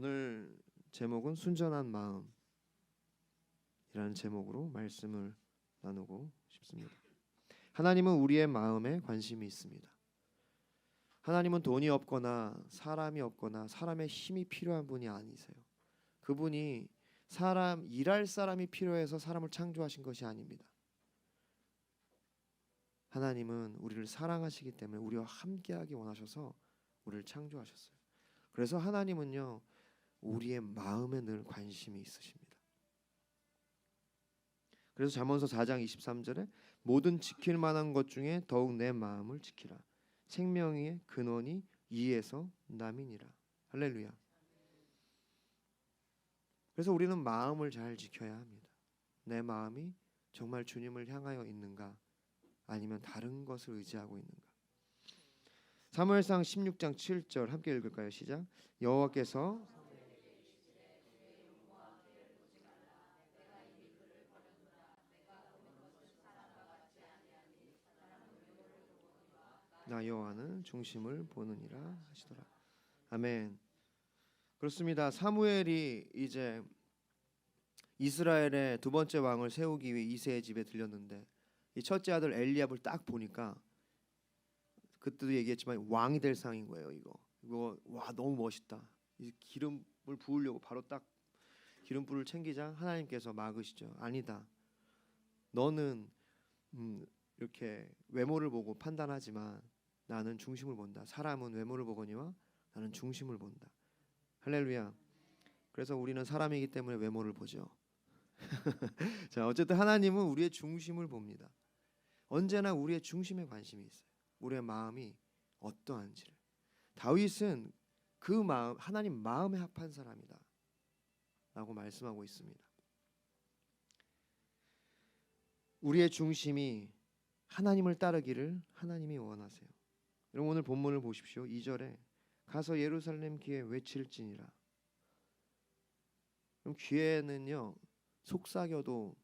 오늘 제목은 순전한 마음이라는 제목으로 말씀을 나누고 싶습니다. 하나님은 우리의 마음에 관심이 있습니다. 하나님은 돈이 없거나 사람이 없거나 사람의 힘이 필요한 분이 아니세요. 그분이 일할 사람이 필요해서 사람을 창조하신 것이 아닙니다. 하나님은 우리를 사랑하시기 때문에 우리와 함께하기 원하셔서 우리를 창조하셨어요. 그래서 하나님은요, 우리의 마음에 늘 관심이 있으십니다. 그래서 잠언서 4장 23절에 모든 지킬 만한 것 중에 더욱 내 마음을 지키라. 생명의 근원이 이에서 남이니라. 할렐루야. 그래서 우리는 마음을 잘 지켜야 합니다. 내 마음이 정말 주님을 향하여 있는가, 아니면 다른 것을 의지하고 있는가. 사무엘상 16장 7절 함께 읽을까요? 시작. 여호와께서 나 여호와는 중심을 보느니라 하시더라. 아멘. 그렇습니다. 사무엘이 이제 이스라엘의 두 번째 왕을 세우기 위해 이새의 집에 들렸는데 이 첫째 아들 엘리압을 딱 보니까 그때도 얘기했지만 왕이 될 상인 거예요. 이거 와 너무 멋있다. 이 기름을 부으려고 바로 딱 기름불을 챙기자 하나님께서 막으시죠. 아니다. 너는 이렇게 외모를 보고 판단하지만 나는 중심을 본다. 사람은 외모를 보거니와 나는 중심을 본다. 할렐루야. 그래서 우리는 사람이기 때문에 외모를 보죠. 자, 어쨌든 하나님은 우리의 중심을 봅니다. 언제나 우리의 중심에 관심이 있어요. 우리의 마음이 어떠한지를. 다윗은 그 마음, 하나님 마음에 합한 사람이다 라고 말씀하고 있습니다. 우리의 중심이 하나님을 따르기를 하나님이 원하세요. 여러분 오늘 본문을 보십시오. 2절에 가서 예루살렘 귀에 외칠지니라. 그럼 귀에는요 속삭여도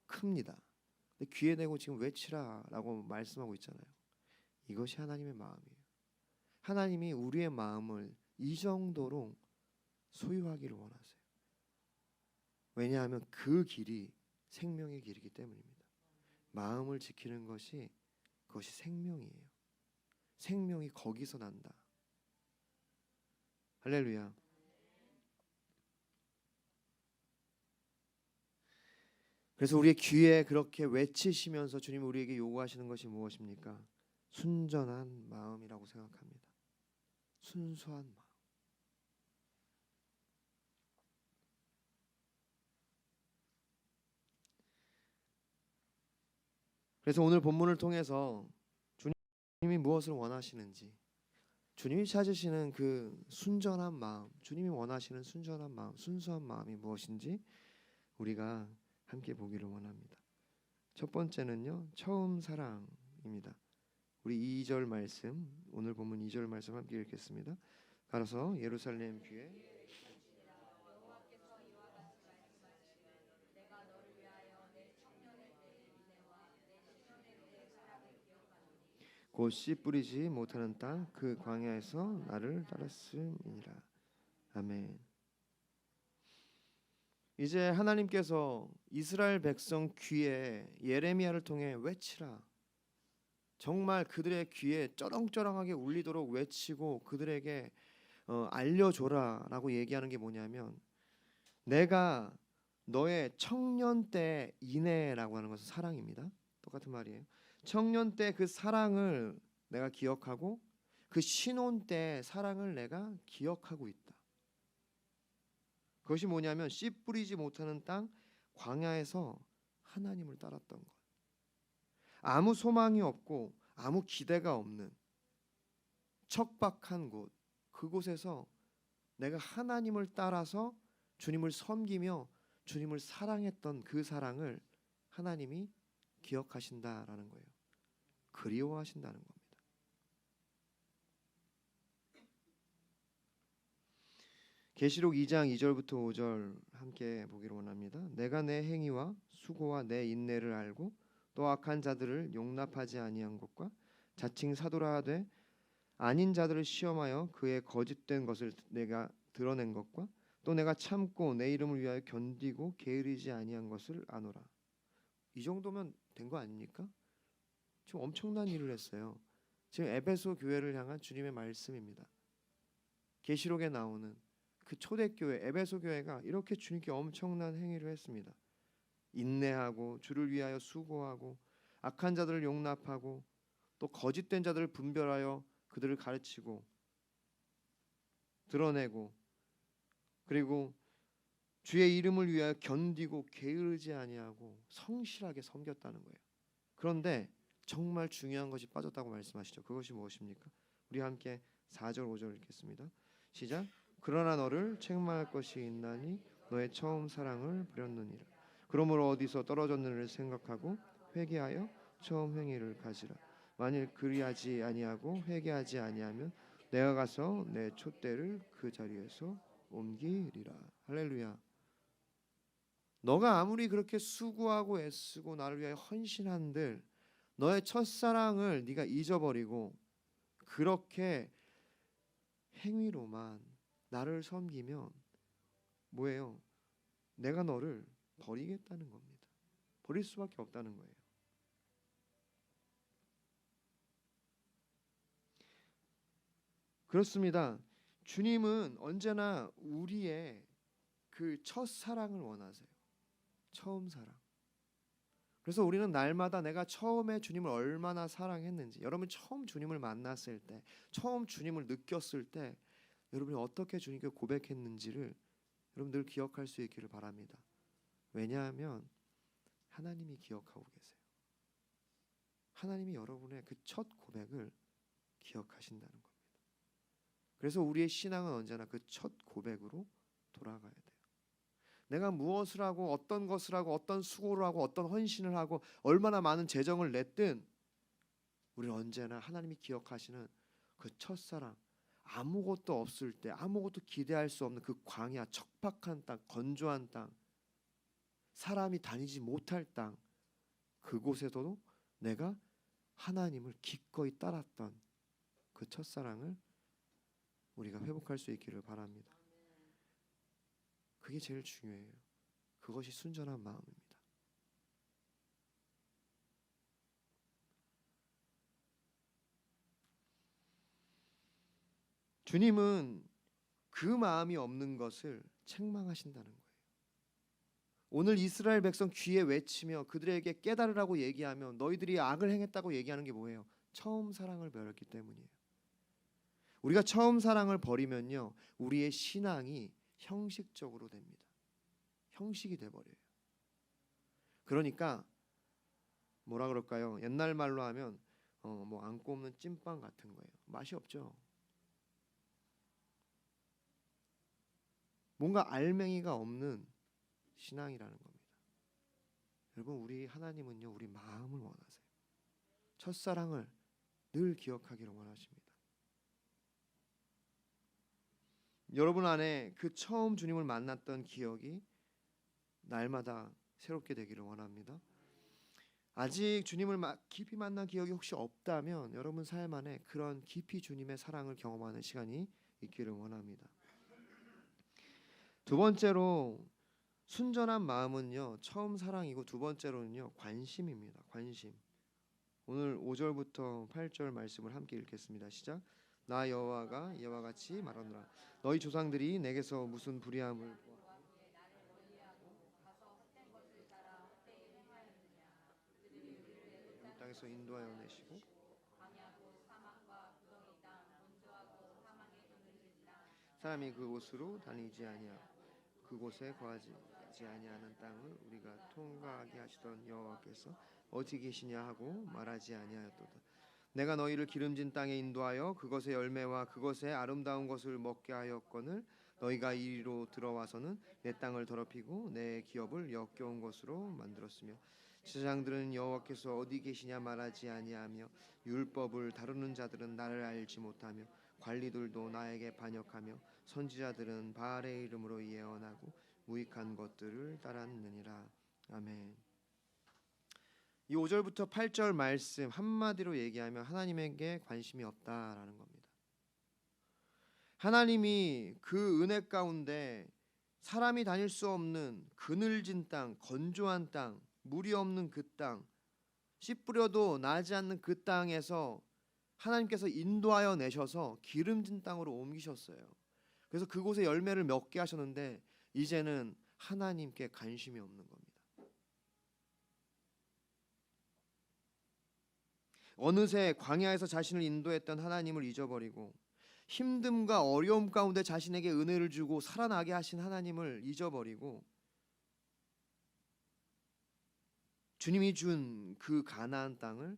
큽니다. 근데 귀에 대고 지금 외치라라고 말씀하고 있잖아요. 이것이 하나님의 마음이에요. 하나님이 우리의 마음을 이 정도로 소유하기를 원하세요. 왜냐하면 그 길이 생명의 길이기 때문입니다. 마음을 지키는 그것이 생명이에요. 생명이 거기서 난다. 할렐루야. 그래서 우리의 귀에 그렇게 외치시면서 주님이 우리에게 요구하시는 것이 무엇입니까? 순전한 마음이라고 생각합니다. 순수한 마음. 그래서 오늘 본문을 통해서 주님이 무엇을 원하시는지, 주님이 찾으시는 그 순전한 마음, 주님이 원하시는 순전한 마음, 순수한 마음이 무엇인지 우리가 함께 보기를 원합니다. 첫 번째는요, 처음 사랑입니다. 우리 2절 말씀, 오늘 본문 2절 말씀 함께 읽겠습니다. 가서 예루살렘 귀에 곧 씨 뿌리지 못하는 땅 그 광야에서 나를 따랐음이니라. 아멘. 이제 하나님께서 이스라엘 백성 귀에 예레미야를 통해 외치라. 정말 그들의 귀에 쩌렁쩌렁하게 울리도록 외치고 그들에게 알려줘라라고 얘기하는 게 뭐냐면, 내가 너의 청년 때 인애라고 하는 것은 사랑입니다. 똑같은 말이에요. 청년 때 그 사랑을 내가 기억하고 그 신혼 때 사랑을 내가 기억하고 있다. 그것이 뭐냐면 씨 뿌리지 못하는 땅 광야에서 하나님을 따랐던 것. 아무 소망이 없고 아무 기대가 없는 척박한 곳, 그곳에서 내가 하나님을 따라서 주님을 섬기며 주님을 사랑했던 그 사랑을 하나님이 기억하신다라는 거예요. 그리워하신다는 겁니다. 계시록 2장 2절부터 5절 함께 보기를 원합니다. 내가 내 행위와 수고와 내 인내를 알고 또 악한 자들을 용납하지 아니한 것과 자칭 사도라 하되 아닌 자들을 시험하여 그의 거짓된 것을 내가 드러낸 것과 또 내가 참고 내 이름을 위하여 견디고 게으르지 아니한 것을 아노라. 이 정도면 된 거 아닙니까? 지금 엄청난 일을 했어요. 지금 에베소 교회를 향한 주님의 말씀입니다. 계시록에 나오는 그 초대교회 에베소 교회가 이렇게 주님께 엄청난 행위를 했습니다. 인내하고 주를 위하여 수고하고 악한 자들을 용납하고 또 거짓된 자들을 분별하여 그들을 가르치고 드러내고 그리고 주의 이름을 위하여 견디고 게으르지 아니하고 성실하게 섬겼다는 거예요. 그런데 정말 중요한 것이 빠졌다고 말씀하시죠. 그것이 무엇입니까? 우리 함께 4절 5절 읽겠습니다. 시작. 그러나 너를 책망할 것이 있나니 너의 처음 사랑을 버렸느니라. 그러므로 어디서 떨어졌느냐를 생각하고 회개하여 처음 행위를 가지라. 만일 그리하지 아니하고 회개하지 아니하면 내가 가서 내 촛대를 그 자리에서 옮기리라. 할렐루야. 너가 아무리 그렇게 수고하고 애쓰고 나를 위하여 헌신한들 너의 첫사랑을 네가 잊어버리고 그렇게 행위로만 나를 섬기면 뭐예요? 내가 너를 버리겠다는 겁니다. 버릴 수밖에 없다는 거예요. 그렇습니다. 주님은 언제나 우리의 그 첫사랑을 원하세요. 처음 사랑. 그래서 우리는 날마다 내가 처음에 주님을 얼마나 사랑했는지, 여러분 처음 주님을 만났을 때, 처음 주님을 느꼈을 때 여러분이 어떻게 주님께 고백했는지를 여러분 늘 기억할 수 있기를 바랍니다. 왜냐하면 하나님이 기억하고 계세요. 하나님이 여러분의 그 첫 고백을 기억하신다는 겁니다. 그래서 우리의 신앙은 언제나 그 첫 고백으로 돌아가야 돼요. 내가 무엇을 하고 어떤 것을 하고 어떤 수고를 하고 어떤 헌신을 하고 얼마나 많은 재정을 냈든 우리는 언제나 하나님이 기억하시는 그 첫사랑, 아무것도 없을 때 아무것도 기대할 수 없는 그 광야, 척박한 땅, 건조한 땅, 사람이 다니지 못할 땅, 그곳에서도 내가 하나님을 기꺼이 따랐던 그 첫사랑을 우리가 회복할 수 있기를 바랍니다. 그게 제일 중요해요. 그것이 순전한 마음입니다. 주님은 그 마음이 없는 것을 책망하신다는 거예요. 오늘 이스라엘 백성 귀에 외치며 그들에게 깨달으라고 얘기하며 너희들이 악을 행했다고 얘기하는 게 뭐예요? 처음 사랑을 버렸기 때문이에요. 우리가 처음 사랑을 버리면요, 우리의 신앙이 형식적으로 됩니다. 형식이 돼버려요. 그러니까 뭐라 그럴까요? 옛날 말로 하면 뭐 안 꼽는 찐빵 같은 거예요. 맛이 없죠. 뭔가 알맹이가 없는 신앙이라는 겁니다. 여러분, 우리 하나님은요, 우리 마음을 원하세요. 첫사랑을 늘 기억하기를 원하십니다. 여러분 안에 그 처음 주님을 만났던 기억이 날마다 새롭게 되기를 원합니다. 아직 주님을 깊이 만난 기억이 혹시 없다면 여러분 삶 안에 그런 깊이 주님의 사랑을 경험하는 시간이 있기를 원합니다. 두 번째로 순전한 마음은요, 처음 사랑이고 두 번째로는요, 관심입니다. 관심. 오늘 5절부터 8절 말씀을 함께 읽겠습니다. 시작. 나 여호와가 이와 같이 말하노라. 너희 조상들이 내게서 무슨 불의함을 땅에서 인도하여 내시고 사람이 그곳으로 다니지 아니하고 그곳에 거하지 아니하는 땅을 우리가 통과하게 하시던 여호와께서 어디 계시냐 하고 말하지 아니하였도다. 내가 너희를 기름진 땅에 인도하여 그것의 열매와 그것의 아름다운 것을 먹게 하였거늘 너희가 이리로 들어와서는 내 땅을 더럽히고 내 기업을 역겨운 것으로 만들었으며 제사장들은 여호와께서 어디 계시냐 말하지 아니하며 율법을 다루는 자들은 나를 알지 못하며 관리들도 나에게 반역하며 선지자들은 바알의 이름으로 예언하고 무익한 것들을 따랐느니라. 아멘. 이 5절부터 8절 말씀 한마디로 얘기하면 하나님에게 관심이 없다라는 겁니다. 하나님이 그 은혜 가운데 사람이 다닐 수 없는 그늘진 땅, 건조한 땅, 물이 없는 그 땅, 씨 뿌려도 나지 않는 그 땅에서 하나님께서 인도하여 내셔서 기름진 땅으로 옮기셨어요. 그래서 그곳에 열매를 맺게 하셨는데 이제는 하나님께 관심이 없는 겁니다. 어느새 광야에서 자신을 인도했던 하나님을 잊어버리고 힘듦과 어려움 가운데 자신에게 은혜를 주고 살아나게 하신 하나님을 잊어버리고 주님이 준 그 가나안 땅을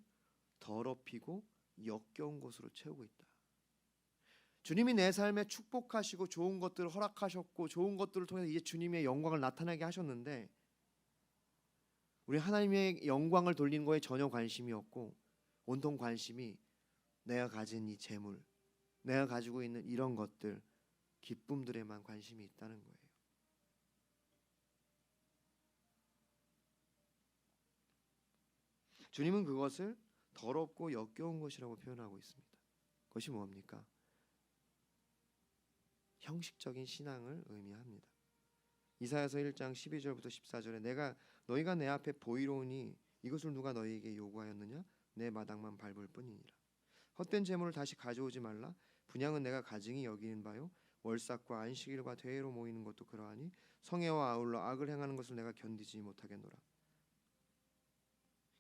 더럽히고 역겨운 곳으로 채우고 있다. 주님이 내 삶에 축복하시고 좋은 것들을 허락하셨고 좋은 것들을 통해서 이제 주님의 영광을 나타나게 하셨는데 우리 하나님의 영광을 돌리는 거에 전혀 관심이 없고 온통 관심이 내가 가진 이 재물, 내가 가지고 있는 이런 것들, 기쁨들에만 관심이 있다는 거예요. 주님은 그것을 더럽고 역겨운 것이라고 표현하고 있습니다. 그것이 뭡니까? 형식적인 신앙을 의미합니다. 이사야서 1장 12절부터 14절에 너희가 내 앞에 보이로우니 이것을 누가 너희에게 요구하였느냐? 내 마당만 밟을 뿐이니라. 헛된 재물을 다시 가져오지 말라. 분향은 내가 가증히 여기는 바요. 월삭과 안식일과 대회로 모이는 것도 그러하니 성회와 아울러 악을 행하는 것을 내가 견디지 못하겠노라.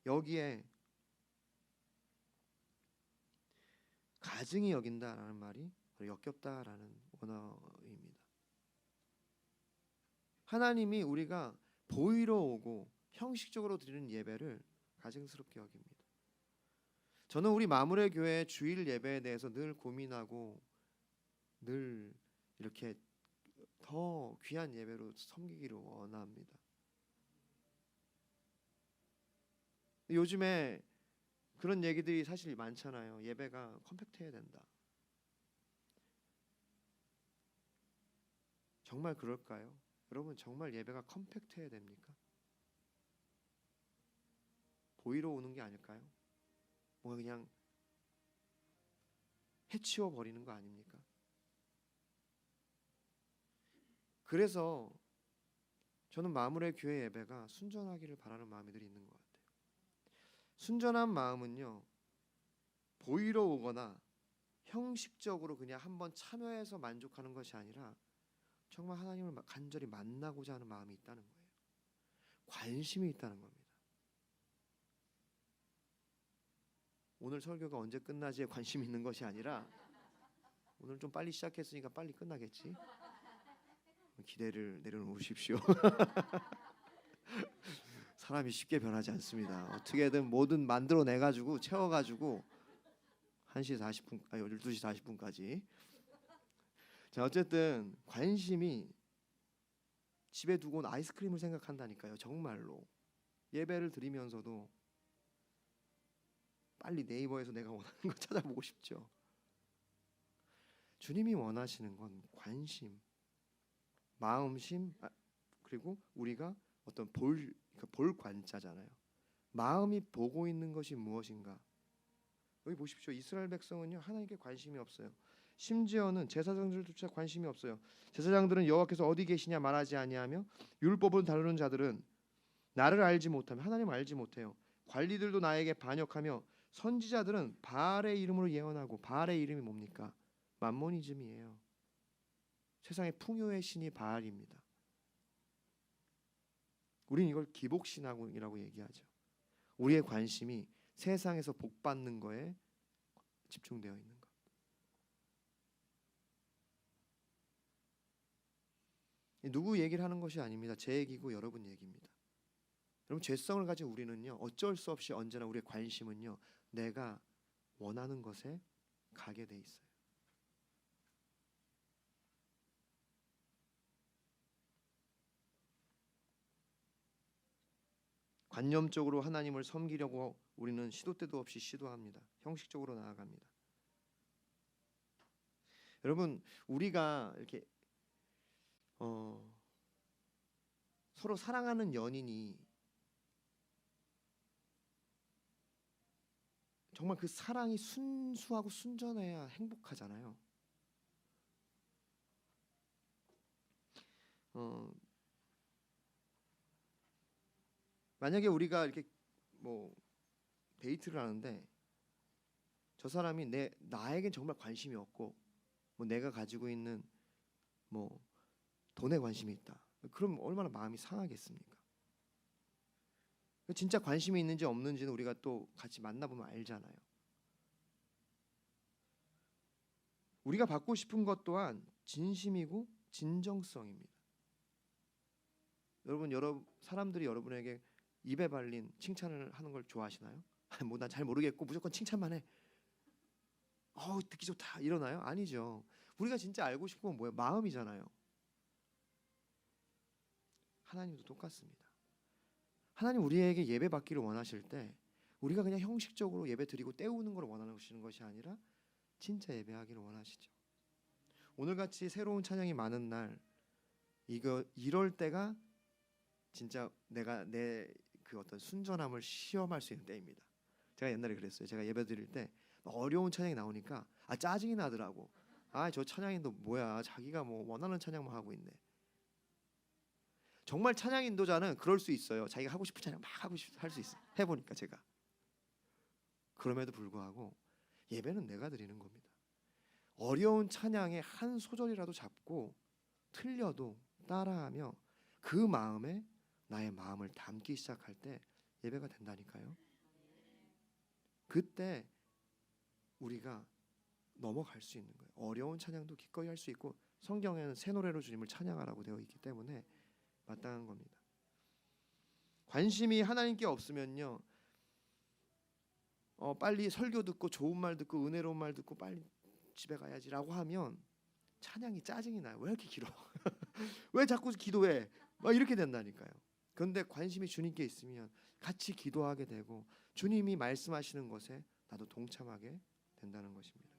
여기에 가증히 여긴다라는 말이 역겹다라는 원어입니다. 하나님이 우리가 보이러 오고 형식적으로 드리는 예배를 가증스럽게 여깁니다. 저는 우리 마무리 교회 주일 예배에 대해서 늘 고민하고 늘 이렇게 더 귀한 예배로 섬기기를 원합니다. 요즘에 그런 얘기들이 사실 많잖아요. 예배가 컴팩트해야 된다. 정말 그럴까요? 여러분 정말 예배가 컴팩트해야 됩니까? 보이러 오는 게 아닐까요? 뭐 그냥 해치워 버리는 거 아닙니까? 그래서 저는 마무리 교회 예배가 순전하기를 바라는 마음이 늘 있는 것 같아요. 순전한 마음은요, 보이러 오거나 형식적으로 그냥 한번 참여해서 만족하는 것이 아니라 정말 하나님을 간절히 만나고자 하는 마음이 있다는 거예요. 관심이 있다는 겁니다. 오늘 설교가 언제 끝나지에 관심 있는 것이 아니라 오늘 좀 빨리 시작했으니까 빨리 끝나겠지. 기대를 내려놓으십시오. 사람이 쉽게 변하지 않습니다. 어떻게든 뭐든 만들어내 가지고 채워가지고 1시 40분, 12시 40분까지. 자, 어쨌든 관심이 집에 두고 온 아이스크림을 생각한다니까요. 정말로 예배를 드리면서도 빨리 네이버에서 내가 원하는 거 찾아보고 싶죠. 주님이 원하시는 건 관심, 마음심, 그리고 우리가 어떤 볼 관자잖아요. 마음이 보고 있는 것이 무엇인가? 여기 보십시오. 이스라엘 백성은요 하나님께 관심이 없어요. 심지어는 제사장들조차 관심이 없어요. 제사장들은 여호와께서 어디 계시냐 말하지 아니하며 율법을 다루는 자들은 나를 알지 못하며 하나님을 알지 못해요. 관리들도 나에게 반역하며 선지자들은 바알의 이름으로 예언하고 바알의 이름이 뭡니까? 맘모니즘이에요. 세상의 풍요의 신이 바알입니다. 우리는 이걸 기복신앙이라고 얘기하죠. 우리의 관심이 세상에서 복 받는 거에 집중되어 있는 것. 누구 얘기를 하는 것이 아닙니다. 제 얘기고 여러분 얘기입니다. 여러분 죄성을 가진 우리는요 어쩔 수 없이 언제나 우리의 관심은요 내가 원하는 것에 가게 돼 있어요. 관념적으로 하나님을 섬기려고 우리는 시도 때도 없이 시도합니다. 형식적으로 나아갑니다. 여러분 우리가 이렇게 서로 사랑하는 연인이 정말 그 사랑이 순수하고 순전해야 행복하잖아요. 어, 만약에 우리가 이렇게 뭐 데이트를 하는데 저 사람이 나에겐 정말 관심이 없고 뭐 내가 가지고 있는 뭐 돈에 관심이 있다. 그럼 얼마나 마음이 상하겠습니까? 진짜 관심이 있는지 없는지는 우리가 또 같이 만나보면 알잖아요. 우리가 받고 싶은 것 또한 진심이고 진정성입니다. 여러분 사람들이 여러분에게 입에 발린 칭찬을 하는 걸 좋아하시나요? 뭐 난 잘 모르겠고 무조건 칭찬만 해. 듣기 좋다 이러나요? 아니죠. 우리가 진짜 알고 싶은 건 뭐예요? 마음이잖아요. 하나님도 똑같습니다. 하나님 우리에게 예배 받기를 원하실 때 우리가 그냥 형식적으로 예배 드리고 때우는 걸 원하시는 것이 아니라 진짜 예배하기를 원하시죠. 오늘같이 새로운 찬양이 많은 날 이럴 때가 진짜 내가 내 그 어떤 순전함을 시험할 수 있는 때입니다. 제가 옛날에 그랬어요. 제가 예배 드릴 때 어려운 찬양이 나오니까 짜증이 나더라고. 저 찬양인도 뭐야? 자기가 뭐 원하는 찬양만 하고 있네. 정말 찬양 인도자는 그럴 수 있어요. 자기가 하고 싶은 찬양 막 하고 할 수 있어. 해보니까 제가. 그럼에도 불구하고 예배는 내가 드리는 겁니다. 어려운 찬양의 한 소절이라도 잡고 틀려도 따라하며 그 마음에 나의 마음을 담기 시작할 때 예배가 된다니까요. 그때 우리가 넘어갈 수 있는 거예요. 어려운 찬양도 기꺼이 할 수 있고 성경에는 새 노래로 주님을 찬양하라고 되어 있기 때문에 마땅한 겁니다. 관심이 하나님께 없으면요, 빨리 설교 듣고 좋은 말 듣고 은혜로운 말 듣고 빨리 집에 가야지라고 하면 찬양이 짜증이 나요. 왜 이렇게 길어? 왜 자꾸 기도해? 막 이렇게 된다니까요. 그런데 관심이 주님께 있으면 같이 기도하게 되고 주님이 말씀하시는 것에 나도 동참하게 된다는 것입니다.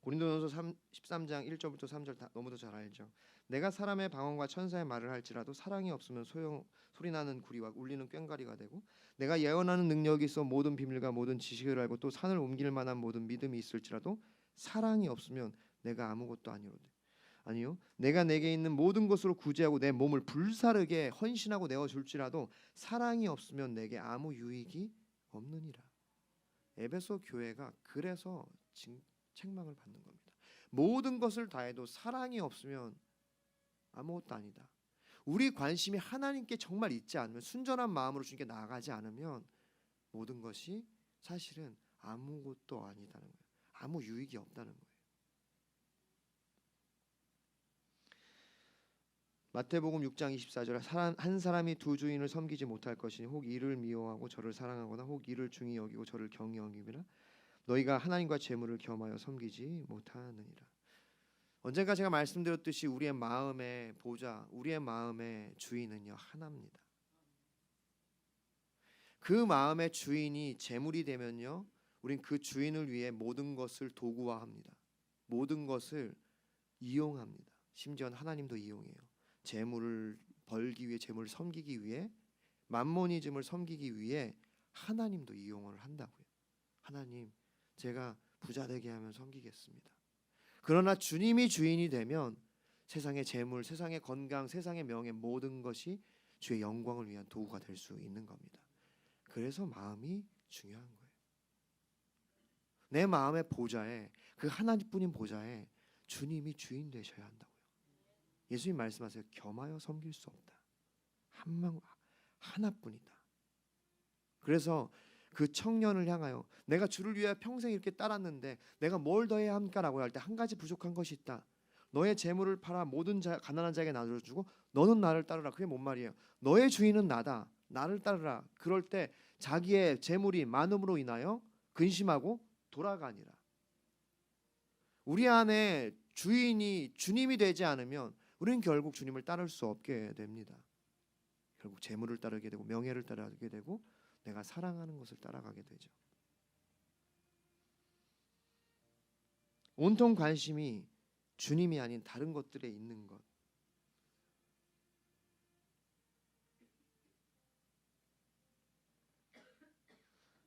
고린도전서 13장 1절부터 3절 너무도 잘 알죠. 내가 사람의 방언과 천사의 말을 할지라도 사랑이 없으면 소리나는 구리와 울리는 꽹과리가 되고 내가 예언하는 능력이 있어 모든 비밀과 모든 지식을 알고 또 산을 옮길 만한 모든 믿음이 있을지라도 사랑이 없으면 내가 아무것도 아니로되 아니요 내가 내게 있는 모든 것으로 구제하고 내 몸을 불사르게 헌신하고 내어줄지라도 사랑이 없으면 내게 아무 유익이 없느니라. 에베소 교회가 그래서 책망을 받는 겁니다. 모든 것을 다해도 사랑이 없으면 아무것도 아니다. 우리 관심이 하나님께 정말 있지 않으면 순전한 마음으로 주님께 나아가지 않으면 모든 것이 사실은 아무것도 아니다는 거예요. 아무 유익이 없다는 거예요. 마태복음 6장 24절 한 사람이 두 주인을 섬기지 못할 것이니 혹 이를 미워하고 저를 사랑하거나 혹 이를 중히 여기고 저를 경히 여김이라 너희가 하나님과 재물을 겸하여 섬기지 못하느니라. 언젠가 제가 말씀드렸듯이 우리의 마음의 보좌, 우리의 마음의 주인은요 하나입니다. 그 마음의 주인이 재물이 되면요 우린 그 주인을 위해 모든 것을 도구화합니다. 모든 것을 이용합니다. 심지어는 하나님도 이용해요. 재물을 벌기 위해, 재물을 섬기기 위해, 맘모니즘을 섬기기 위해 하나님도 이용을 한다고요. 하나님, 제가 부자 되게 하면 섬기겠습니다. 그러나 주님이 주인이 되면 세상의 재물, 세상의 건강, 세상의 명예 모든 것이 주의 영광을 위한 도구가 될 수 있는 겁니다. 그래서 마음이 중요한 거예요. 내 마음의 보좌에, 그 하나님뿐인 보좌에 주님이 주인 되셔야 한다고요. 예수님 말씀하세요. 겸하여 섬길 수 없다. 하나뿐이다. 그래서 그 청년을 향하여 내가 주를 위해 평생 이렇게 따랐는데 내가 뭘 더 해야 합니까라고 할 때 한 가지 부족한 것이 있다. 너의 재물을 팔아 모든 가난한 자에게 나눠주고 너는 나를 따르라. 그게 뭔 말이에요? 너의 주인은 나다. 나를 따르라. 그럴 때 자기의 재물이 많음으로 인하여 근심하고 돌아가니라. 우리 안에 주인이 주님이 되지 않으면 우리는 결국 주님을 따를 수 없게 됩니다. 결국 재물을 따르게 되고 명예를 따르게 되고 내가 사랑하는 것을 따라가게 되죠. 온통 관심이 주님이 아닌 다른 것들에 있는 것.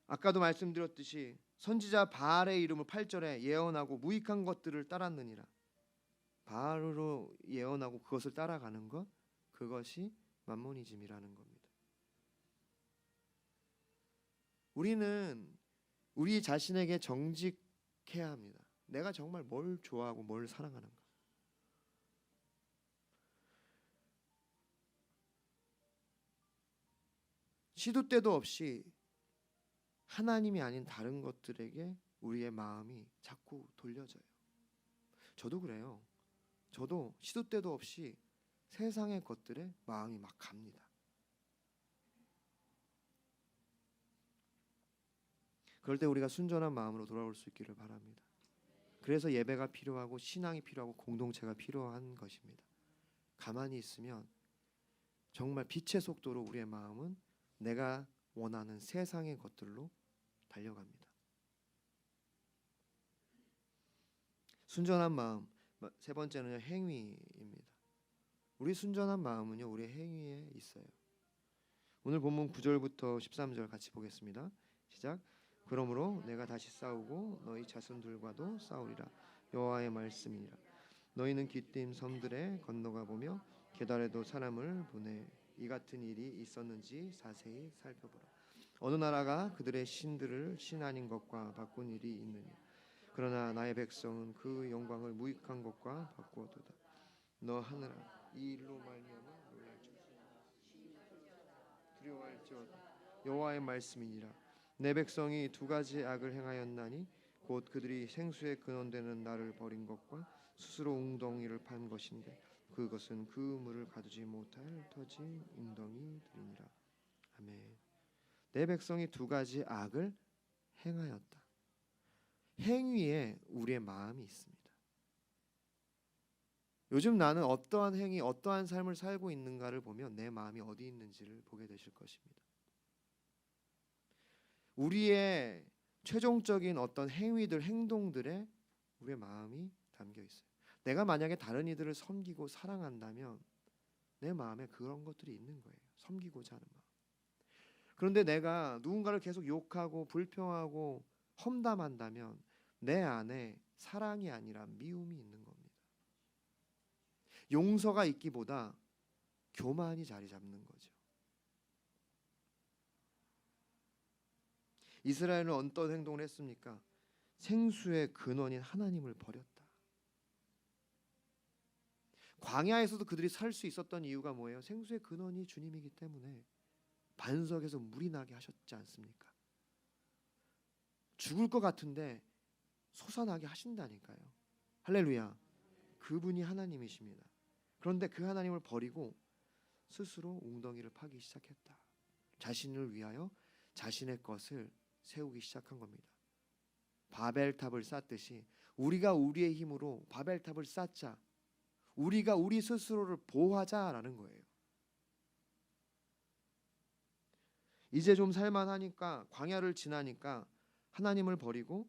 아까도 말씀드렸듯이 선지자 바알의 이름을 8절에 예언하고 무익한 것들을 따랐느니라. 바알로 예언하고 그것을 따라가는 것, 그것이 만모니즘이라는 겁니다. 우리는 우리 자신에게 정직해야 합니다. 내가 정말 뭘 좋아하고 뭘 사랑하는가. 시도 때도 없이 하나님이 아닌 다른 것들에게 우리의 마음이 자꾸 돌려져요. 저도 그래요. 저도 시도 때도 없이 세상의 것들에 마음이 막 갑니다. 그럴 때 우리가 순전한 마음으로 돌아올 수 있기를 바랍니다. 그래서 예배가 필요하고 신앙이 필요하고 공동체가 필요한 것입니다. 가만히 있으면 정말 빛의 속도로 우리의 마음은 내가 원하는 세상의 것들로 달려갑니다. 순전한 마음, 세 번째는 행위입니다. 우리 순전한 마음은요, 우리의 행위에 있어요. 오늘 본문 9절부터 13절 같이 보겠습니다. 시작. 그러므로 내가 다시 싸우고 너희 자손들과도 싸우리라. 여호와의 말씀이니라. 너희는 기띔 섬들에 건너가 보며 게달에도 사람을 보내 이 같은 일이 있었는지 자세히 살펴보라. 어느 나라가 그들의 신들을 신 아닌 것과 바꾼 일이 있느냐. 그러나 나의 백성은 그 영광을 무익한 것과 바꾸어도다. 너 하늘아, 이 일로 말미암아 놀랄지어다. 두려워할지어다. 여호와의 말씀이니라. 내 백성이 두 가지 악을 행하였나니 곧 그들이 생수의 근원되는 나를 버린 것과 스스로 웅덩이를 판 것인데 그것은 그 물을 가두지 못할 터진 웅덩이들이니라. 아멘. 내 백성이 두 가지 악을 행하였다. 행위에 우리의 마음이 있습니다. 요즘 나는 어떠한 행위, 어떠한 삶을 살고 있는가를 보면 내 마음이 어디 있는지를 보게 되실 것입니다. 우리의 최종적인 어떤 행위들, 행동들에 우리의 마음이 담겨 있어요. 내가 만약에 다른 이들을 섬기고 사랑한다면 내 마음에 그런 것들이 있는 거예요. 섬기고자 하는 마음. 그런데 내가 누군가를 계속 욕하고 불평하고 험담한다면 내 안에 사랑이 아니라 미움이 있는 겁니다. 용서가 있기보다 교만이 자리 잡는 거죠. 이스라엘은 어떤 행동을 했습니까? 생수의 근원인 하나님을 버렸다. 광야에서도 그들이 살 수 있었던 이유가 뭐예요? 생수의 근원이 주님이기 때문에 반석에서 물이 나게 하셨지 않습니까? 죽을 것 같은데 솟아나게 하신다니까요. 할렐루야. 그분이 하나님이십니다. 그런데 그 하나님을 버리고 스스로 웅덩이를 파기 시작했다. 자신을 위하여 자신의 것을 세우기 시작한 겁니다. 바벨탑을 쌓듯이 우리가 우리의 힘으로 바벨탑을 쌓자. 우리가 우리 스스로를 보호하자라는 거예요. 이제 좀 살만하니까 광야를 지나니까 하나님을 버리고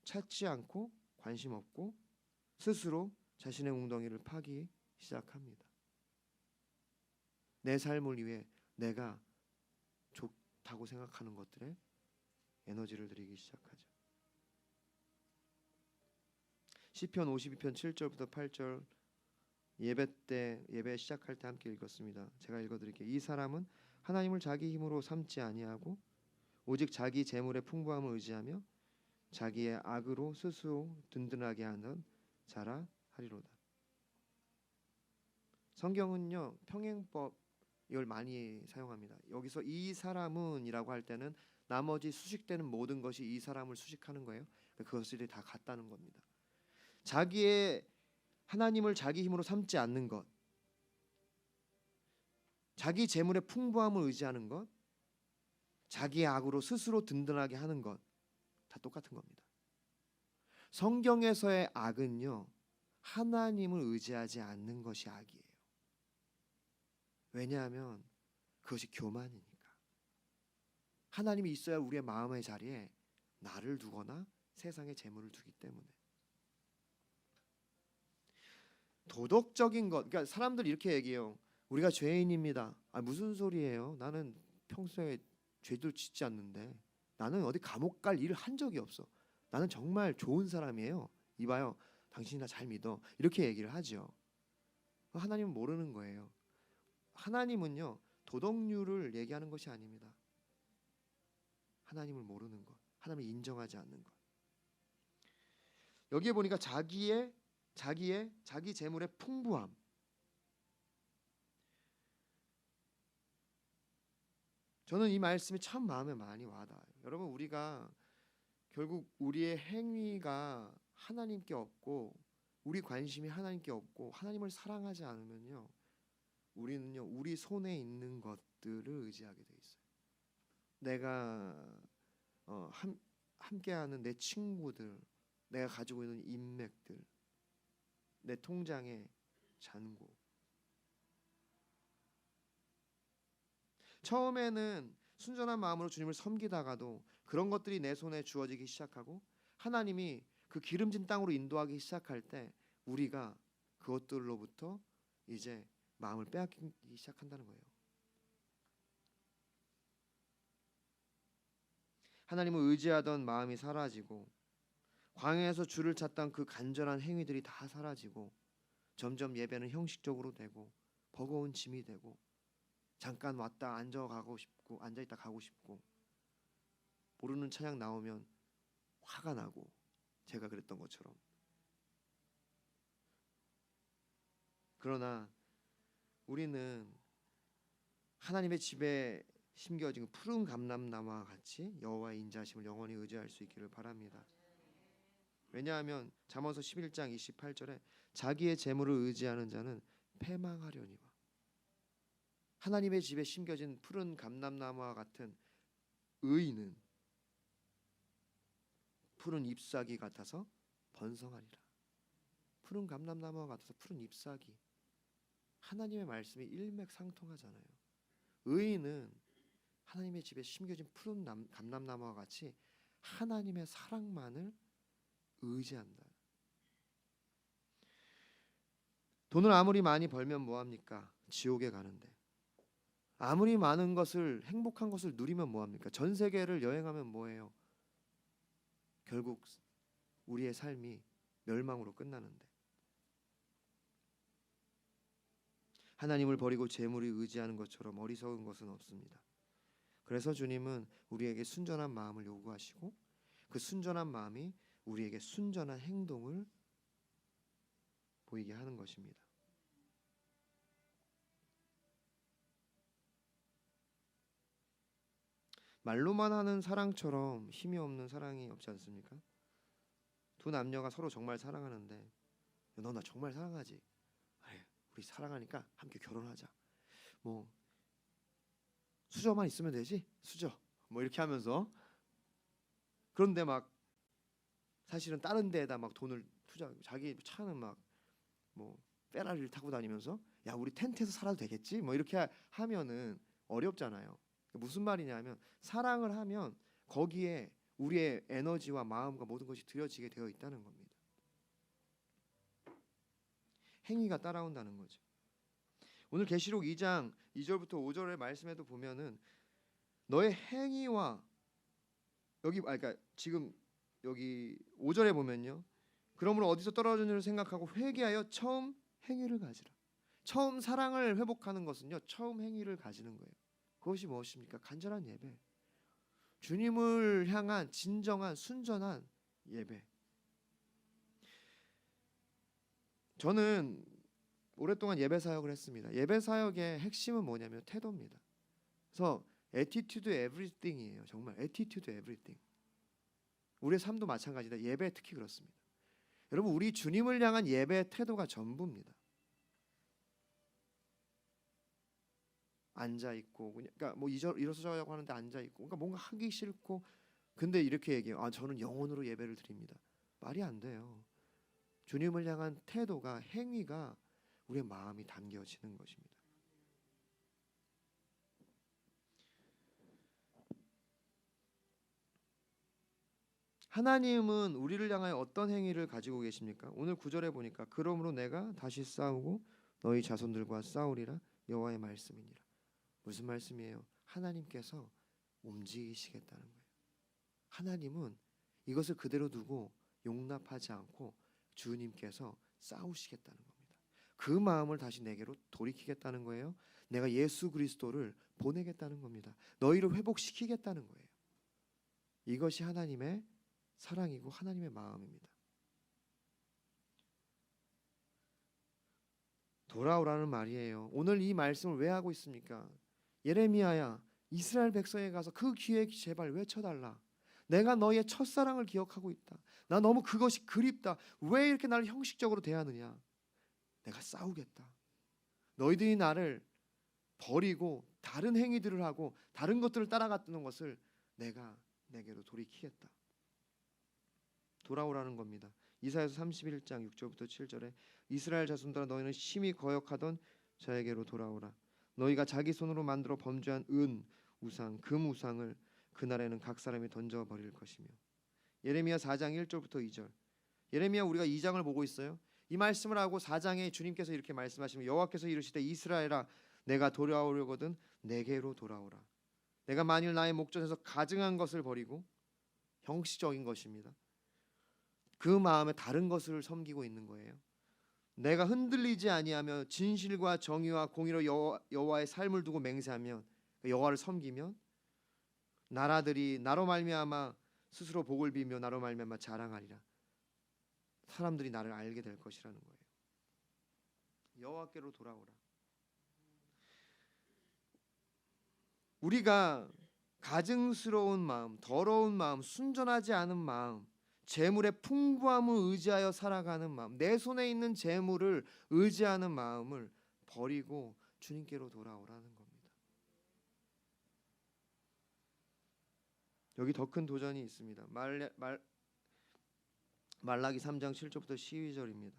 찾지 않고 관심 없고 스스로 자신의 웅덩이를 파기 시작합니다. 내 삶을 위해 내가 좋다고 생각하는 것들에 에너지를 들이기 시작하죠. 시편 52편 7절부터 8절 예배 시작할 때 함께 읽었습니다. 제가 읽어드릴게요. 이 사람은 하나님을 자기 힘으로 삼지 아니하고 오직 자기 재물의 풍부함을 의지하며 자기의 악으로 스스로 든든하게 하는 자라 하리로다. 성경은요 평행법을 많이 사용합니다. 여기서 이 사람은이라고 할 때는 나머지 수식되는 모든 것이 이 사람을 수식하는 거예요. 그것들이 다 같다는 겁니다. 자기의 하나님을 자기 힘으로 삼지 않는 것, 자기 재물의 풍부함을 의지하는 것, 자기의 악으로 스스로 든든하게 하는 것, 다 똑같은 겁니다. 성경에서의 악은요 하나님을 의지하지 않는 것이 악이에요. 왜냐하면 그것이 교만이니까. 하나님이 있어야 우리의 마음의 자리에 나를 두거나 세상의 재물을 두기 때문에. 도덕적인 것, 그러니까 사람들 이렇게 얘기해요. 우리가 죄인입니다. 무슨 소리예요? 나는 평소에 죄도 짓지 않는데, 나는 어디 감옥 갈 일을 한 적이 없어. 나는 정말 좋은 사람이에요. 이봐요, 당신이 나 잘 믿어. 이렇게 얘기를 하죠. 하나님은 모르는 거예요. 하나님은요, 도덕률을 얘기하는 것이 아닙니다. 하나님을 모르는 것, 하나님을 인정하지 않는 것. 여기에 보니까 자기 재물의 풍부함. 저는 이 말씀이 참 마음에 많이 와닿아요. 여러분, 우리가 결국 우리의 행위가 하나님께 없고, 우리 관심이 하나님께 없고, 하나님을 사랑하지 않으면요, 우리는요, 우리 손에 있는 것들을 의지하게 돼 있어요. 내가 함께하는 내 친구들, 내가 가지고 있는 인맥들, 내 통장의 잔고. 처음에는 순전한 마음으로 주님을 섬기다가도 그런 것들이 내 손에 주어지기 시작하고 하나님이 그 기름진 땅으로 인도하기 시작할 때 우리가 그것들로부터 이제 마음을 빼앗기기 시작한다는 거예요. 하나님을 의지하던 마음이 사라지고 광야에서 주를 찾던 그 간절한 행위들이 다 사라지고 점점 예배는 형식적으로 되고 버거운 짐이 되고 잠깐 왔다 앉아있다 가고 싶고 모르는 찬양 나오면 화가 나고 제가 그랬던 것처럼. 그러나 우리는 하나님의 집에 심겨진 푸른 감람나무와 같이 여호와의 인자심을 영원히 의지할 수 있기를 바랍니다. 왜냐하면 잠언서 11장 28절에 자기의 재물을 의지하는 자는 패망하려니와. 하나님의 집에 심겨진 푸른 감람나무와 같은 의인은 푸른 잎사귀 같아서 번성하리라. 푸른 감람나무와 같아서 푸른 잎사귀. 하나님의 말씀이 일맥상통하잖아요. 의인은 하나님의 집에 심겨진 푸른 감람나무와 같이 하나님의 사랑만을 의지한다. 돈을 아무리 많이 벌면 뭐합니까? 지옥에 가는데. 아무리 많은 것을 행복한 것을 누리면 뭐합니까? 전 세계를 여행하면 뭐해요? 결국 우리의 삶이 멸망으로 끝나는데. 하나님을 버리고 재물을 의지하는 것처럼 어리석은 것은 없습니다. 그래서 주님은 우리에게 순전한 마음을 요구하시고 그 순전한 마음이 우리에게 순전한 행동을 보이게 하는 것입니다. 말로만 하는 사랑처럼 힘이 없는 사랑이 없지 않습니까? 두 남녀가 서로 정말 사랑하는데 너 나 정말 사랑하지? 아유, 우리 사랑하니까 함께 결혼하자. 뭐 수저만 있으면 되지? 수저. 뭐 이렇게 하면서 그런데 막 사실은 다른 데에다 막 돈을 자기 차는 막 뭐 페라리를 타고 다니면서 야 우리 텐트에서 살아도 되겠지? 뭐 이렇게 하면은 어렵잖아요. 무슨 말이냐면 사랑을 하면 거기에 우리의 에너지와 마음과 모든 것이 들여지게 되어 있다는 겁니다. 행위가 따라온다는 거죠. 오늘 계시록 2장 2절부터 5절의 말씀에도 보면은 너의 행위와 그러니까 지금 여기 5절에 보면요. 그러므로 어디서 떨어졌는지를 생각하고 회개하여 처음 행위를 가지라. 처음 사랑을 회복하는 것은요. 처음 행위를 가지는 거예요. 그것이 무엇입니까? 간절한 예배. 주님을 향한 진정한 순전한 예배. 저는 오랫동안 예배 사역을 했습니다. 예배 사역의 핵심은 뭐냐면 태도입니다. 그래서 attitude everything이에요. 정말 attitude everything. 우리의 삶도 마찬가지다. 예배 특히 그렇습니다. 여러분 우리 주님을 향한 예배의 태도가 전부입니다. 앉아 있고 그러니까 뭐 일어서자고 하는데 앉아 있고 그러니까 뭔가 하기 싫고 근데 이렇게 얘기해요. 아 저는 영혼으로 예배를 드립니다. 말이 안 돼요. 주님을 향한 태도가 행위가 우리의 마음이 담겨지는 것입니다. 하나님은 우리를 향하여 어떤 행위를 가지고 계십니까? 오늘 9절에 보니까 그러므로 내가 다시 싸우고 너희 자손들과 싸우리라 여호와의 말씀이니라. 무슨 말씀이에요? 하나님께서 움직이시겠다는 거예요. 하나님은 이것을 그대로 두고 용납하지 않고 주님께서 싸우시겠다는 겁니다. 그 마음을 다시 내게로 돌이키겠다는 거예요. 내가 예수 그리스도를 보내겠다는 겁니다. 너희를 회복시키겠다는 거예요. 이것이 하나님의 사랑이고 하나님의 마음입니다. 돌아오라는 말이에요. 오늘 이 말씀을 왜 하고 있습니까? 예레미야야, 이스라엘 백성에 가서 그 귀에 제발 외쳐달라. 내가 너의 첫사랑을 기억하고 있다. 나 너무 그것이 그립다. 왜 이렇게 나를 형식적으로 대하느냐? 내가 싸우겠다. 너희들이 나를 버리고 다른 행위들을 하고 다른 것들을 따라갔던 것을 내가 내게로 돌이키겠다. 돌아오라는 겁니다. 이사야서 31장 6절부터 7절에 이스라엘 자손들아 너희는 심히 거역하던 자에게로 돌아오라. 너희가 자기 손으로 만들어 범죄한 은 우상 금 우상을 그날에는 각 사람이 던져버릴 것이며. 예레미야 4장 1절부터 2절. 예레미야 우리가 2장을 보고 있어요. 이 말씀을 하고 4장에 주님께서 이렇게 말씀하시면 여호와께서 이르시되 이스라엘아 내가 돌아오려거든 내게로 돌아오라. 내가 만일 나의 목전에서 가증한 것을 버리고 형식적인 것입니다. 그 마음에 다른 것을 섬기고 있는 거예요. 내가 흔들리지 아니하며 진실과 정의와 공의로 여호와의 삶을 두고 맹세하면 여호와를 섬기면 나라들이 나로 말미암아 스스로 복을 비며 나로 말미암아 자랑하리라. 사람들이 나를 알게 될 것이라는 거예요. 여호와께로 돌아오라. 우리가 가증스러운 마음, 더러운 마음, 순전하지 않은 마음, 재물의 풍부함을 의지하여 살아가는 마음, 내 손에 있는 재물을 의지하는 마음을 버리고 주님께로 돌아오라는 겁니다. 여기 더 큰 도전이 있습니다. 말라기 3장 7절부터 12절입니다.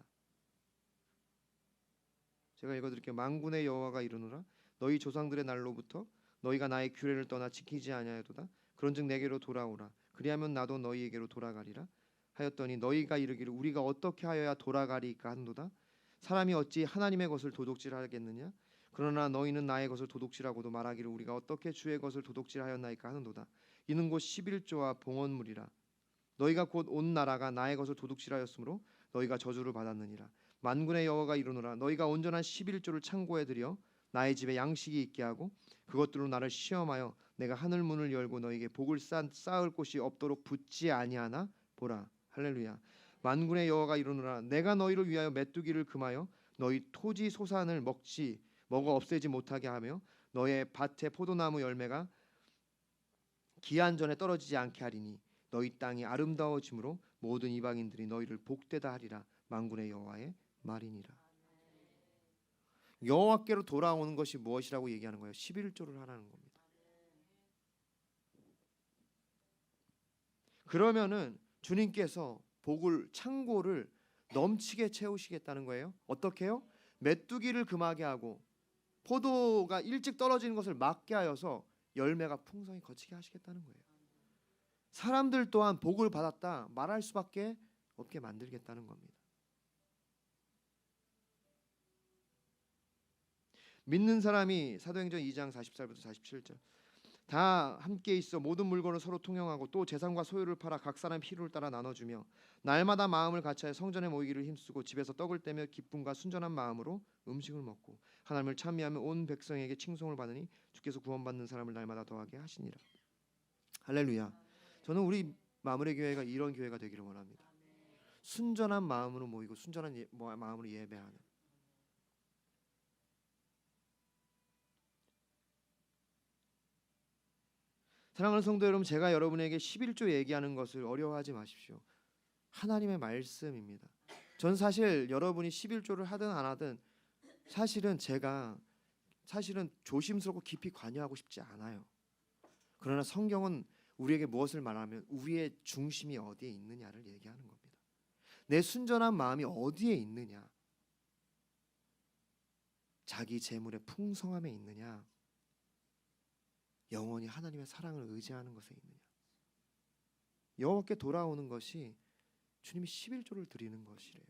제가 읽어드릴게요. 만군의 여호와가 이르노라 너희 조상들의 날로부터 너희가 나의 규례를 떠나 지키지 아니하여도다. 그런즉 내게로 돌아오라. 그리하면 나도 너희에게로 돌아가리라 하였더니 너희가 이르기를 우리가 어떻게 하여야 돌아가리까 한도다. 사람이 어찌 하나님의 것을 도둑질하겠느냐. 그러나 너희는 나의 것을 도둑질하고도 말하기를 우리가 어떻게 주의 것을 도둑질하였나이까 하는도다. 이는 곧 11조와 봉헌물이라. 너희가 곧 온 나라가 나의 것을 도둑질하였으므로 너희가 저주를 받았느니라. 만군의 여호와가 이르노라 너희가 온전한 11조를 창고에 들여 나의 집에 양식이 있게 하고 그것들로 나를 시험하여 내가 하늘 문을 열고 너희에게 복을 쌓을 곳이 없도록 붙지 아니하나 보라. 할렐루야. 만군의 여호와가 이르노라 내가 너희를 위하여 메뚜기를 금하여 너희 토지 소산을 먹어 없애지 못하게 하며 너의 밭의 포도나무 열매가 기한 전에 떨어지지 않게 하리니 너희 땅이 아름다워짐으로 모든 이방인들이 너희를 복되다 하리라. 만군의 여호와의 말이니라. 여호와께로 돌아오는 것이 무엇이라고 얘기하는 거예요? 11조를 하라는 겁니다. 그러면은 주님께서 복을 창고를 넘치게 채우시겠다는 거예요. 어떻게요? 메뚜기를 금하게 하고 포도가 일찍 떨어지는 것을 막게 하여서 열매가 풍성히 거치게 하시겠다는 거예요. 사람들 또한 복을 받았다 말할 수밖에 없게 만들겠다는 겁니다. 믿는 사람이 사도행전 2장 44절부터 47절 다 함께 있어 모든 물건을 서로 통용하고 또 재산과 소유를 팔아 각 사람 필요를 따라 나눠주며 날마다 마음을 같이하여 성전에 모이기를 힘쓰고 집에서 떡을 떼며 기쁨과 순전한 마음으로 음식을 먹고 하나님을 찬미하며 온 백성에게 칭송을 받으니 주께서 구원받는 사람을 날마다 더하게 하시니라. 할렐루야. 저는 우리 마무리 교회가 이런 교회가 되기를 원합니다. 순전한 마음으로 모이고 순전한 마음으로 예배하는. 사랑하는 성도 여러분, 제가 여러분에게 11조 얘기하는 것을 어려워하지 마십시오. 하나님의 말씀입니다. 전 사실 여러분이 11조를 하든 안 하든 제가 조심스럽고 깊이 관여하고 싶지 않아요. 그러나 성경은 우리에게 무엇을 말하면 우리의 중심이 어디에 있느냐를 얘기하는 겁니다. 내 순전한 마음이 어디에 있느냐, 자기 재물의 풍성함에 있느냐, 영원히 하나님의 사랑을 의지하는 것에 있느냐. 여호와께 돌아오는 것이 주님이 11조를 드리는 것이래요.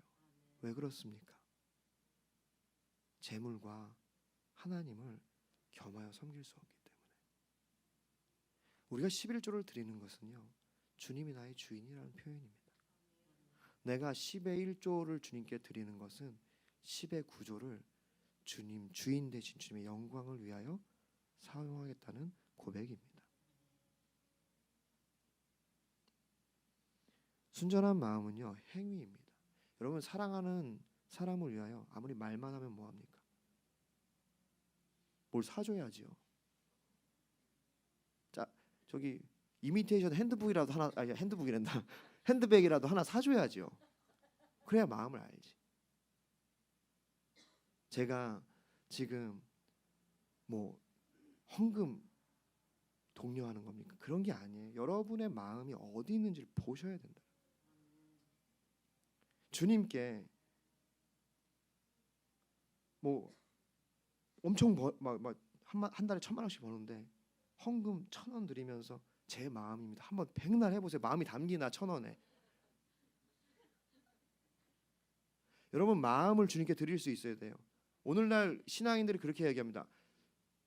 왜 그렇습니까? 재물과 하나님을 겸하여 섬길 수 없기 때문에. 우리가 11조를 드리는 것은요, 주님이 나의 주인이라는 표현입니다. 내가 10의 1조를 주님께 드리는 것은 10의 9조를 주님 주인 되신 주님의 영광을 위하여 사용하겠다는 고백입니다. 순전한 마음은요 행위입니다. 여러분 사랑하는 사람을 위하여 아무리 말만 하면 뭐합니까? 뭘 사줘야지요. 자 저기 이미테이션 핸드북이라도 하나 아니 핸드북이란다 핸드백이라도 하나 사줘야지요. 그래야 마음을 알지. 제가 지금 뭐 헌금 독려하는 겁니까? 그런 게 아니에요. 여러분의 마음이 어디 있는지를 보셔야 된다. 주님께 뭐 엄청 한 달에 1,000만 원씩 버는데 헌금 1,000원 드리면서 제 마음입니다. 한번 백날 해보세요. 마음이 담기나 1,000원에. 여러분 마음을 주님께 드릴 수 있어야 돼요. 오늘날 신앙인들이 그렇게 얘기합니다.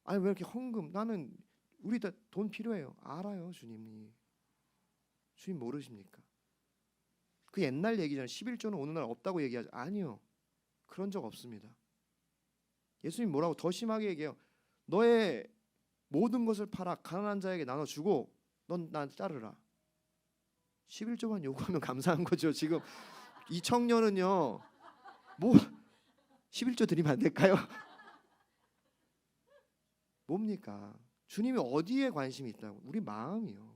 아니 왜 이렇게 헌금? 나는 우리 다 돈 필요해요. 알아요 주님이. 주님 모르십니까? 그 옛날 얘기잖아요. 11조는 오늘날 없다고 얘기하죠. 아니요. 그런 적 없습니다. 예수님 뭐라고 더 심하게 얘기해요. 너의 모든 것을 팔아 가난한 자에게 나눠주고 넌 난 따르라. 11조만 요구하면 감사한 거죠. 지금 이 청년은요. 뭐 11조 드리면 안 될까요? 뭡니까? 주님이 어디에 관심이 있다고? 우리 마음이요.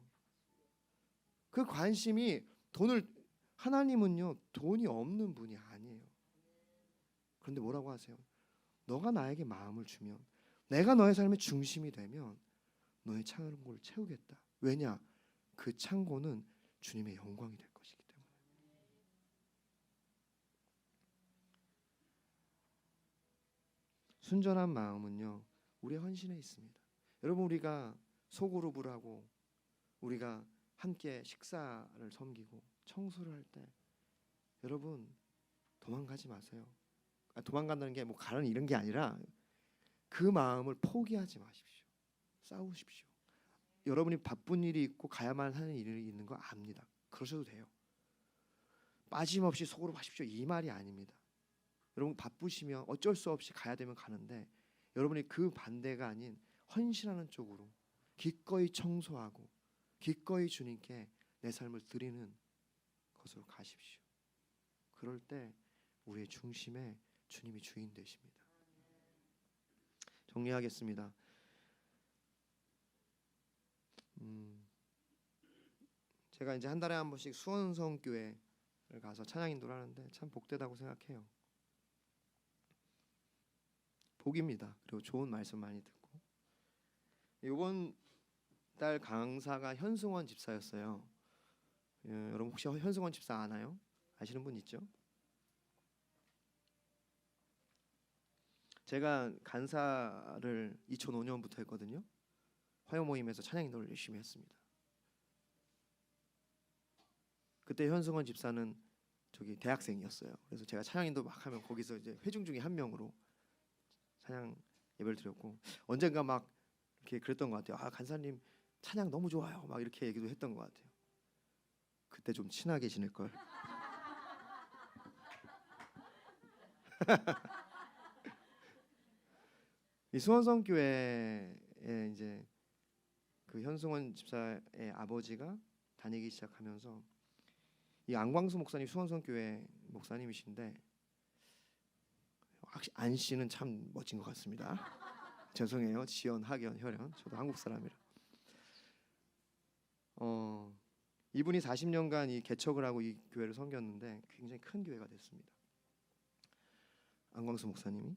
그 관심이 돈을 하나님은요 돈이 없는 분이 아니에요. 그런데 뭐라고 하세요? 너가 나에게 마음을 주면 내가 너의 삶의 중심이 되면 너의 창고를 채우겠다. 왜냐? 그 창고는 주님의 영광이 될 것이기 때문에. 순전한 마음은요 우리의 헌신에 있습니다. 여러분 우리가 소그룹을 하고 우리가 함께 식사를 섬기고 청소를 할 때 여러분 도망가지 마세요. 도망간다는 게 뭐 가는 이런 게 아니라 그 마음을 포기하지 마십시오. 싸우십시오. 여러분이 바쁜 일이 있고 가야만 하는 일이 있는 거 압니다. 그러셔도 돼요. 빠짐없이 소그룹 하십시오 이 말이 아닙니다. 여러분 바쁘시면 어쩔 수 없이 가야 되면 가는데 여러분이 그 반대가 아닌 헌신하는 쪽으로 기꺼이 청소하고 기꺼이 주님께 내 삶을 드리는 것으로 가십시오. 그럴 때 우리의 중심에 주님이 주인 되십니다. 정리하겠습니다. 제가 이제 한 달에 한 번씩 수원성교회를 가서 찬양 인도를 하는데 참 복되다고 생각해요. 복입니다. 그리고 좋은 말씀 많이 듣고. 이번 달 강사가 현승원 집사였어요. 여러분 혹시 현승원 집사 아나요? 아시는 분 있죠? 제가 간사를 2005년부터 했거든요. 화요 모임에서 찬양 인도를 열심히 했습니다. 그때 현승원 집사는 저기 대학생이었어요. 그래서 제가 찬양 인도 막 하면 거기서 이제 회중 중에 한 명으로 찬양 예배를 드렸고 언젠가 막 이렇게 그랬던 것 같아요. 아 간사님 찬양 너무 좋아요. 막 이렇게 얘기도 했던 것 같아요. 그때 좀 친하게 지낼 걸. 이 수원성교회에 이제 그 현승원 집사의 아버지가 다니기 시작하면서 이 안광수 목사님 수원성교회 목사님이신데 안 씨는 참 멋진 것 같습니다. 죄송해요. 지연, 학연, 혈연. 저도 한국 사람이라. 이분이 40년간 이 개척을 하고 이 교회를 섬겼는데 굉장히 큰 교회가 됐습니다. 안광수 목사님이.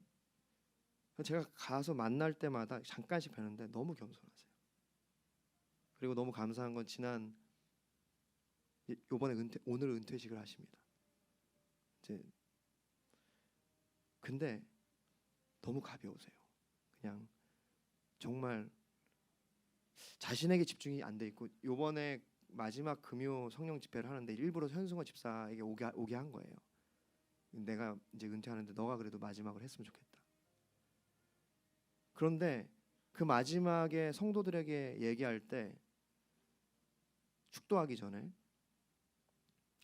제가 가서 만날 때마다 잠깐씩 뵈는데 너무 겸손하세요. 그리고 너무 감사한 건 지난 요번에 오늘 은퇴식을 하십니다. 이제 근데 너무 가벼우세요. 그냥 정말 자신에게 집중이 안 돼 있고 요번에 마지막 금요 성령 집회를 하는데 일부러 현승원 집사에게 오게 한 거예요. 내가 이제 은퇴하는데 너가 그래도 마지막을 했으면 좋겠다. 그런데 그 마지막에 성도들에게 얘기할 때 축도하기 전에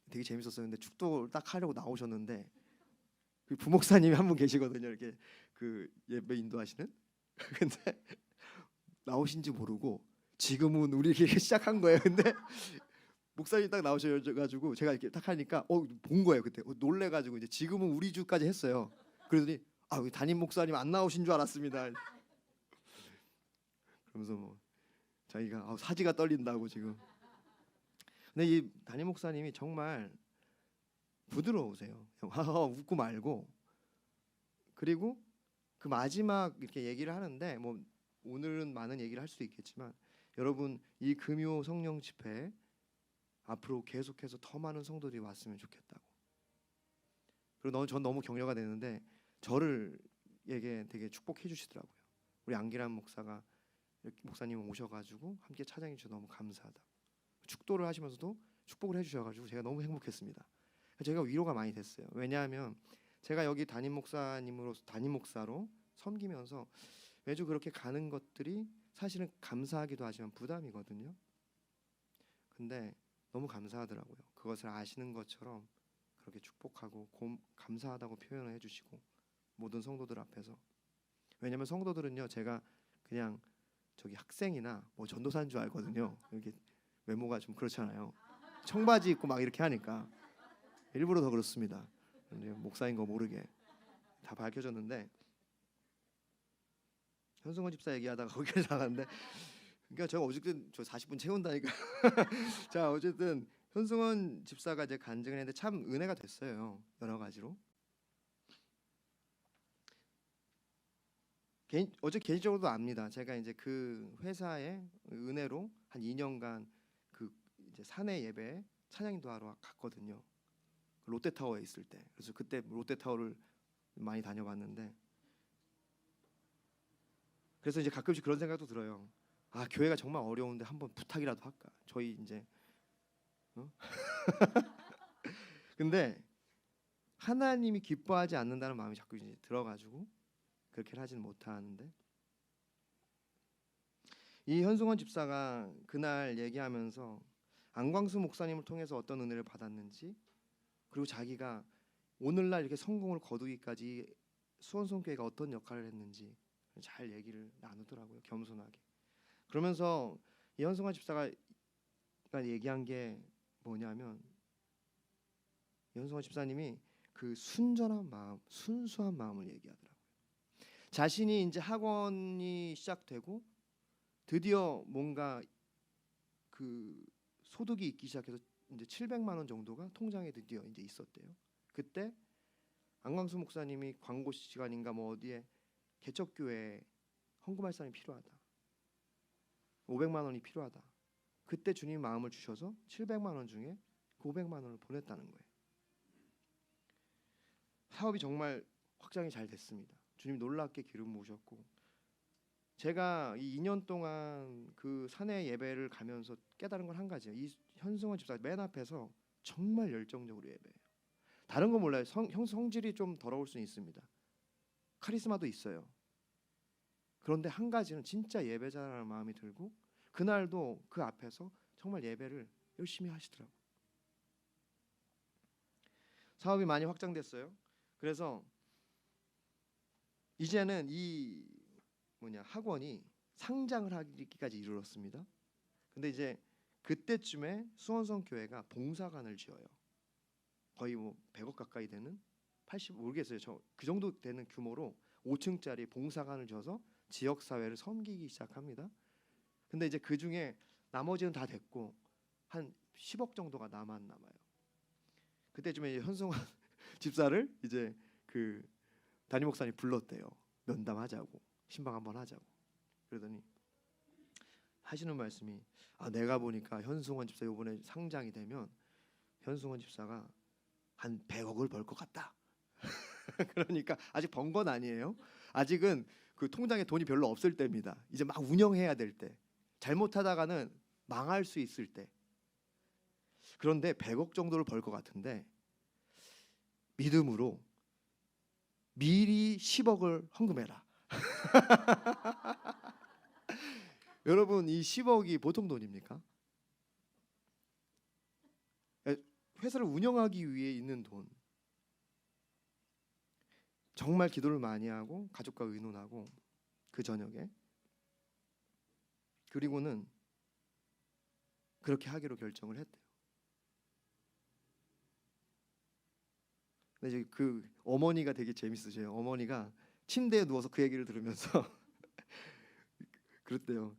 되게 재밌었어요. 근데 축도를 딱 하려고 나오셨는데 그 부목사님이 한 분 계시거든요. 이렇게 그 예배 인도하시는. 근데 나오신지 모르고 지금은 우리 이렇게 시작한 거예요. 근데 목사님 딱 나오셔가지고 제가 이렇게 딱 하니까 본 거예요. 그때 놀래가지고 이제 지금은 우리 주까지 했어요. 그러더니 우리 담임 목사님 안 나오신 줄 알았습니다. 그러면서 뭐 자기가 사지가 떨린다고 지금. 근데 이 담임 목사님이 정말 부드러우세요. 웃고 말고. 그리고 그 마지막 이렇게 얘기를 하는데 뭐 오늘은 많은 얘기를 할 수 있겠지만 여러분 이 금요 성령 집회 앞으로 계속해서 더 많은 성도들이 왔으면 좋겠다고. 그리고 전 너무 격려가 되는데 저를 에게 되게 축복해 주시더라고요. 우리 안기란 목사가 이렇게 목사님 오셔가지고 함께 찬양해 주셔서 너무 감사하다. 축도를 하시면서도 축복을 해주셔가지고 제가 너무 행복했습니다. 제가 위로가 많이 됐어요. 왜냐하면 제가 여기 담임 목사로 섬기면서 매주 그렇게 가는 것들이 사실은 감사하기도 하지만 부담이거든요. 근데 너무 감사하더라고요. 그것을 아시는 것처럼 그렇게 축복하고 감사하다고 표현을 해주시고 모든 성도들 앞에서. 왜냐하면 성도들은요 제가 그냥 저기 학생이나 뭐 전도사인 줄 알거든요. 이렇게 외모가 좀 그렇잖아요. 청바지 입고 막 이렇게 하니까 일부러 더 그렇습니다. 목사인 거 모르게 다 밝혀졌는데 현승원 집사 얘기하다가 거기를 나갔는데 그러니까 제가 어쨌든 저 40분 채운다니까. 자 어쨌든 현승원 집사가 이제 간증을 했는데 참 은혜가 됐어요. 여러 가지로. 개인적으로도 압니다. 제가 이제 그 회사의 은혜로 한 2년간 그 이제 사내 예배 찬양 인도하러 갔거든요. 롯데타워에 있을 때. 그래서 그때 롯데타워를 많이 다녀봤는데 그래서 이제 가끔씩 그런 생각도 들어요. 교회가 정말 어려운데 한번 부탁이라도 할까. 저희 이제 근데 하나님이 기뻐하지 않는다는 마음이 자꾸 이제 들어가지고 그렇게 하지는 못하는데 이 현승원 집사가 그날 얘기하면서 안광수 목사님을 통해서 어떤 은혜를 받았는지 그리고 자기가 오늘날 이렇게 성공을 거두기까지 수원성교회가 어떤 역할을 했는지 잘 얘기를 나누더라고요. 겸손하게. 그러면서 이 현승원 집사가 얘기한 게 뭐냐면 현승원 집사님이 그 순전한 마음, 순수한 마음을 얘기하더라고요. 자신이 이제 학원이 시작되고 드디어 뭔가 그 소득이 있기 시작해서 이제 700만 원 정도가 통장에 드디어 이제 있었대요. 그때 안광수 목사님이 광고 시간인가 뭐 어디에 개척교회에 헌금할 사람이 필요하다. 500만 원이 필요하다. 그때 주님 마음을 주셔서 700만 원 중에 그 500만 원을 보냈다는 거예요. 사업이 정말 확장이 잘 됐습니다. 주님 놀랍게 기름 부으셨고 제가 이 2년 동안 그 사내 예배를 가면서 깨달은 건 한 가지예요. 이 현승원 집사 맨 앞에서 정말 열정적으로 예배해요. 다른 건 몰라요. 성질이 좀 더러울 수는 있습니다. 카리스마도 있어요. 그런데 한 가지는 진짜 예배자라는 마음이 들고 그날도 그 앞에서 정말 예배를 열심히 하시더라고요. 사업이 많이 확장됐어요. 그래서 이제는 이 학원이 상장을 하기까지 이르렀습니다. 근데 이제 그때쯤에 수원성교회가 봉사관을 지어요. 거의 뭐 100억 가까이 되는 80 모르겠어요. 저 그 정도 되는 규모로 5층짜리 봉사관을 지어서 지역 사회를 섬기기 시작합니다. 근데 이제 그 중에 나머지는 다 됐고 한 10억 정도가 남아요. 그때쯤에 현승원 집사를 이제 그 담임 목사님 불렀대요. 면담하자고, 신방 한번 하자고. 그러더니 하시는 말씀이 내가 보니까 현승원 집사 이번에 상장이 되면 현승원 집사가 한 100억을 벌 것 같다. 그러니까 아직 번 건 아니에요. 아직은 그 통장에 돈이 별로 없을 때입니다. 이제 막 운영해야 될 때, 잘못하다가는 망할 수 있을 때. 그런데 100억 정도를 벌 것 같은데 믿음으로 미리 10억을 헌금해라. 여러분 이 10억이 보통 돈입니까? 회사를 운영하기 위해 있는 돈. 정말 기도를 많이 하고 가족과 의논하고 그 저녁에 그리고는 그렇게 하기로 결정을 했대요. 근데 이제 그 어머니가 되게 재밌으세요. 어머니가 침대에 누워서 그 얘기를 들으면서 그랬대요.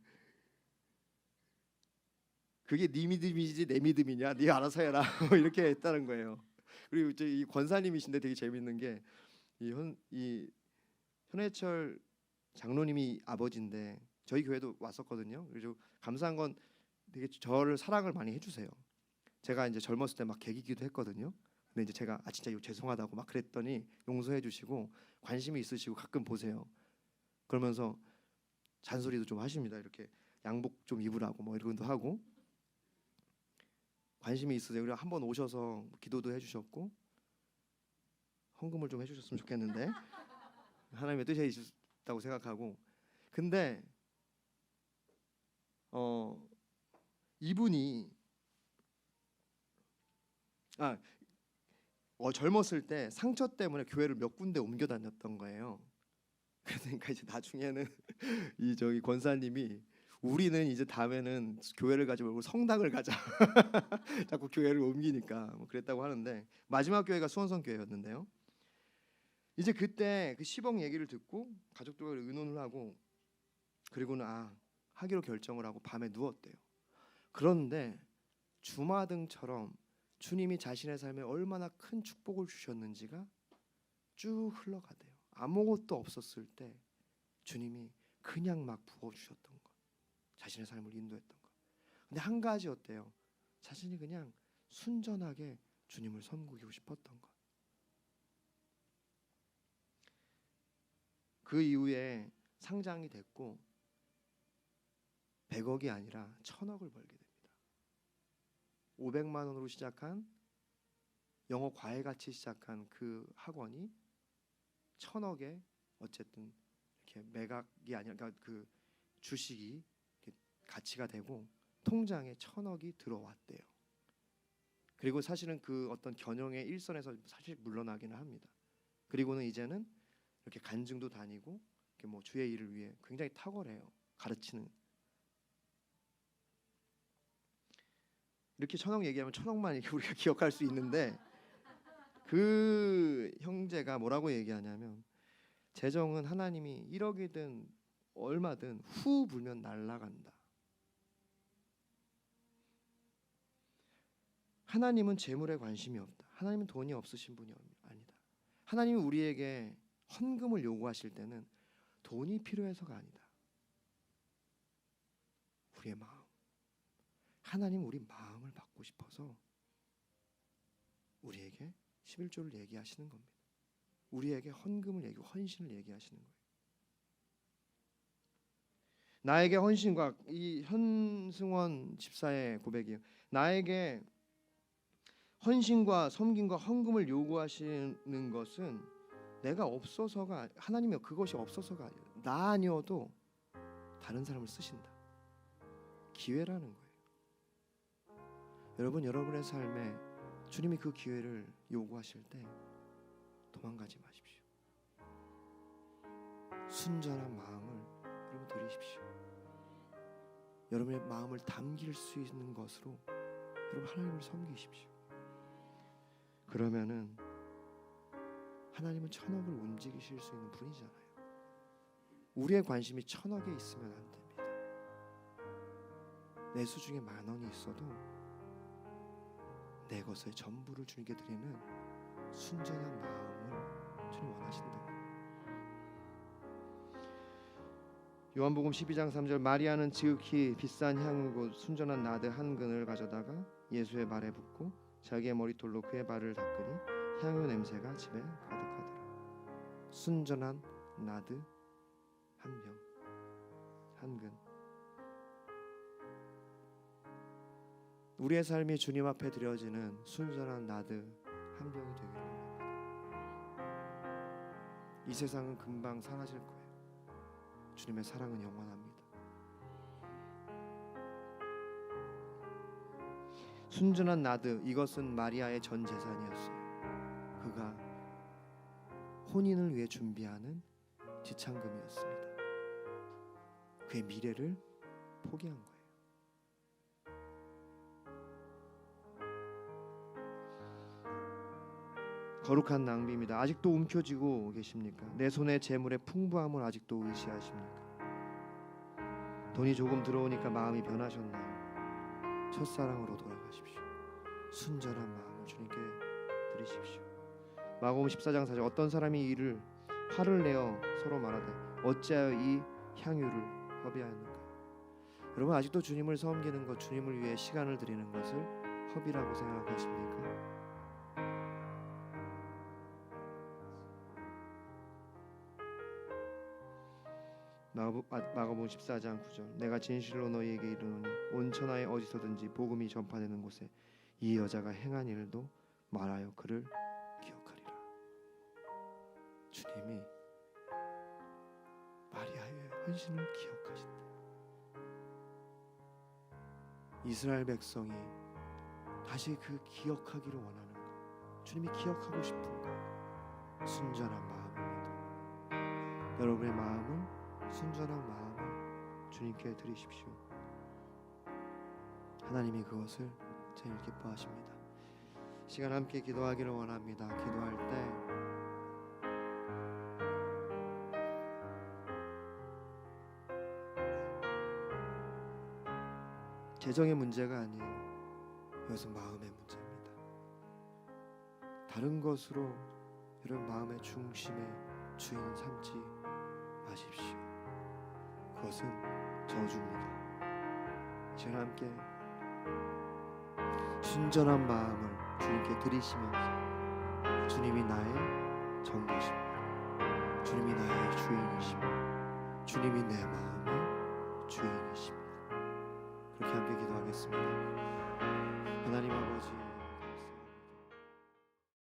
그게 네 믿음이지 내 믿음이냐? 네 알아서 해라. 이렇게 했다는 거예요. 그리고 이제 이 권사님이신데 되게 재밌는 게 이 현해철 장로님이 아버지인데 저희 교회도 왔었거든요. 그래서 감사한 건 되게 저를 사랑을 많이 해주세요. 제가 이제 젊었을 때 막 개기기도 했거든요. 근데 이제 제가 진짜 이거 죄송하다고 막 그랬더니 용서해 주시고 관심이 있으시고 가끔 보세요. 그러면서 잔소리도 좀 하십니다. 이렇게 양복 좀 입으라고 뭐 이런 것도 하고 관심이 있으세요. 그리고 한번 오셔서 기도도 해주셨고 헌금을 좀 해주셨으면 좋겠는데 하나님의 뜻이 있다고 생각하고 근데 이분이 젊었을 때 상처 때문에 교회를 몇 군데 옮겨 다녔던 거예요. 그러니까 이제 나중에는 이 저기 권사님이 우리는 이제 다음에는 교회를 가지 말고 성당을 가자. 자꾸 교회를 옮기니까 뭐 그랬다고 하는데 마지막 교회가 수원성 교회였는데요. 이제 그때 그 10억 얘기를 듣고 가족들과 의논을 하고 그리고는 하기로 결정을 하고 밤에 누웠대요. 그런데 주마등처럼 주님이 자신의 삶에 얼마나 큰 축복을 주셨는지가 쭉 흘러가대요. 아무것도 없었을 때 주님이 그냥 막 부어주셨던 것, 자신의 삶을 인도했던 것. 근데 한 가지 어때요? 자신이 그냥 순전하게 주님을 섬기고 싶었던 것. 그 이후에 상장이 됐고 100억이 아니라 1000억을 벌게 됩니다. 500만 원으로 시작한 영어 과외같이 시작한 그 학원이 1000억에 어쨌든 이렇게 매각이 아니라 그러니까 그 주식이 가치가 되고 통장에 1000억이 들어왔대요. 그리고 사실은 그 어떤 견영의 일선에서 사실 물러나기는 합니다. 그리고는 이제는 이렇게 간증도 다니고 이렇게 뭐 주의 일을 위해 굉장히 탁월해요. 가르치는. 이렇게 1000억 얘기하면 1000억만 이렇게 우리가 기억할 수 있는데 그 형제가 뭐라고 얘기하냐면 재정은 하나님이 1억이든 얼마든 후 불면 날아간다. 하나님은 재물에 관심이 없다. 하나님은 돈이 없으신 분이 아니다. 하나님이 우리에게 헌금을 요구하실 때는 돈이 필요해서가 아니다. 우리의 마음. 하나님 우리 마음을 받고 싶어서 우리에게 11조를 얘기하시는 겁니다. 우리에게 헌금을 얘기하고 헌신을 얘기하시는 거예요. 나에게 헌신과 이 현승원 집사의 고백이에요. 나에게 헌신과 섬김과 헌금을 요구하시는 것은 내가 없어서가 하나님이 그것이 없어서가 아니에요. 나 아니어도 다른 사람을 쓰신다. 기회라는 거예요. 여러분 여러분의 삶에 주님이 그 기회를 요구하실 때 도망가지 마십시오. 순전한 마음을 여러분 드리십시오. 여러분의 마음을 담길 수 있는 것으로 여러분 하나님을 섬기십시오. 그러면은 하나님은 1000억을 움직이실 수 있는 분이잖아요. 우리의 관심이 1000억에 있으면 안 됩니다. 내 수중에 10,000원이 있어도 내 것의 전부를 주님께 드리는 순전한 마음을 주님 원하신다고. 요한복음 12장 3절 마리아는 지극히 비싼 향유 곧 순전한 나드 한 근을 가져다가 예수의 발에 붓고 자기의 머리털로 그의 발을 닦으니 향유 냄새가 집에 가득하더라. 순전한 나드 한 병, 한 근. 우리의 삶이 주님 앞에 드려지는 순전한 나드 한 병이 되기를 원합니다. 이 세상은 금방 사라질 거예요. 주님의 사랑은 영원합니다. 순전한 나드, 이것은 마리아의 전 재산이었어요. 그가 혼인을 위해 준비하는 지참금이었습니다. 그의 미래를 포기한 거예요. 거룩한 낭비입니다. 아직도 움켜쥐고 계십니까? 내 손의 재물의 풍부함을 아직도 의시하십니까? 돈이 조금 들어오니까 마음이 변하셨나요? 첫사랑으로 돌아가십시오. 순전한 마음을 주님께 드리십시오. 마가복음 14장 4절, 어떤 사람이 이를 화를 내어 서로 말하되 어찌하여 이 향유를 허비하였는가? 여러분, 아직도 주님을 섬기는 것, 주님을 위해 시간을 드리는 것을 허비라고 생각하십니까? 마가복음 14장 9절, 내가 진실로 너희에게 이르노니 온 천하에 어디서든지 복음이 전파되는 곳에 이 여자가 행한 일도 말하여 그를 기억하리라. 주님이 마리아의 헌신을 기억하신다. 이스라엘 백성이 다시 그 기억하기를 원하는 것, 주님이 기억하고 싶은 것, 순전한 마음입니다. 여러분의 마음을, 순전한 마음을 주님께 드리십시오. 하나님이 그것을 제일 기뻐하십니다. 시간 함께 기도하기를 원합니다. 기도할 때 재정의 문제가 아니에요. 이것은 마음의 문제입니다. 다른 것으로 여러분 마음의 중심의 주인 삼지 마십시오. 그것은 저주입니다. 시간 함께 순전한 마음을 주님께 드리시면서 주님이 나의 전부십니다. 주님이 나의 주인이십니다. 주님이 내 마음의 주인이십니다. 그렇게 함께 기도하겠습니다. 하나님 아버지,